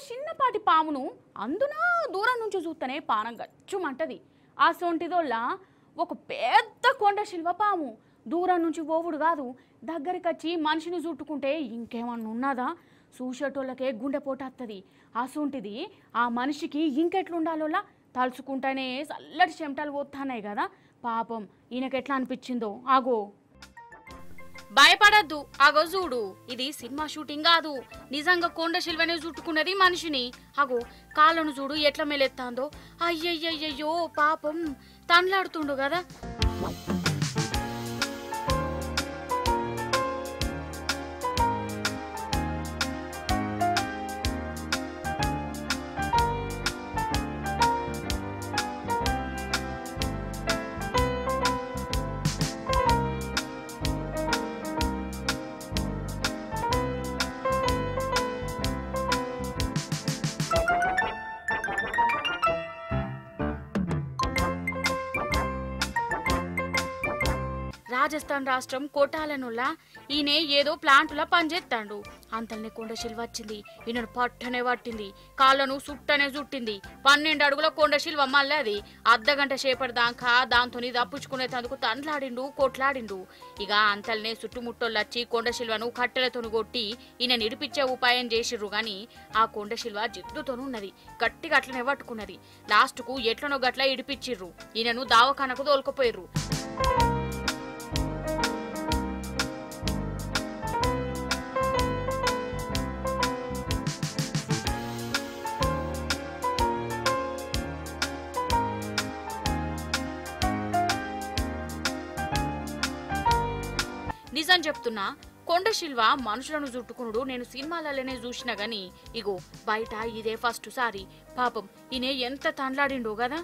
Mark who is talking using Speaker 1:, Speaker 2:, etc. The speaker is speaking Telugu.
Speaker 1: చిన్నపాటి పామును అందున దూరం నుంచి చూస్తేనే పానం గచ్చుమంటది. ఆ సొంటిదోళ్ళ ఒక పెద్ద కొండ శిల్వ పాము దూరం నుంచి పోవుడు కాదు, దగ్గరికి వచ్చి మనిషిని చుట్టుకుంటే ఇంకేమన్నా ఉన్నదా చూసేటోళ్ళకే గుండెపోటు వస్తుంది. అసొంటిది ఆ మనిషికి ఇంకెట్లుండాలోలా తలుచుకుంటేనే చల్లటి చెమటలు పోతున్నాయి కదా. పాపం ఈయనకెట్లా అనిపించిందో. ఆగో భయపడద్దు, అగో చూడు, ఇది సినిమా షూటింగ్ కాదు, నిజంగా కొండ శిల్వనే చుట్టుకున్నది మనిషిని. అగో కాళ్ళను చూడు ఎట్లా మెలెత్తాందో. అయ్యయ్యయ్యో పాపం తండ్లాడుతుండు కదా. రాజస్థాన్ రాష్ట్రం కోటాలనుల్లా ఈయన ఏదో ప్లాంటులా పనిచేస్తాడు. అంతల్నే కొండ శిల్వ వచ్చింది, ఈయనను పట్టనే పట్టింది, కాళ్ళను సుట్టనే చుట్టింది. 12 అడుగుల కొండ శిల్వ మళ్ళీ అది అర్ధగంట సేపటి దాకా దాంతో దప్పుచుకునేందుకు తండ్లాడిండు, కొట్లాడిండు. ఇక అంతల్నే చుట్టుముట్టోళ్ళు వచ్చి కొండ శిల్వను కట్టెలతో కొట్టి ఈయన నిడిపించే ఉపాయం చేసిర్రు. గాని ఆ కొండ శిల్వ జిద్దుతోనున్నది, గట్టిగా అట్లనే పట్టుకున్నది. లాస్ట్కు ఎట్లనో గట్ల ఇడిపించిర్రు, ఈయనను దావఖానకు తోలుకుపోయిర్రు. నిజం చెప్తున్నా, కొండ శిల్వ మనుషులను చుట్టుకునుడు నేను సినిమాలలోనే చూసినా గాని ఇగో బయట ఇదే ఫస్ట్ సారి. పాపం ఈయన ఎంత తండ్లాడిండో కదా.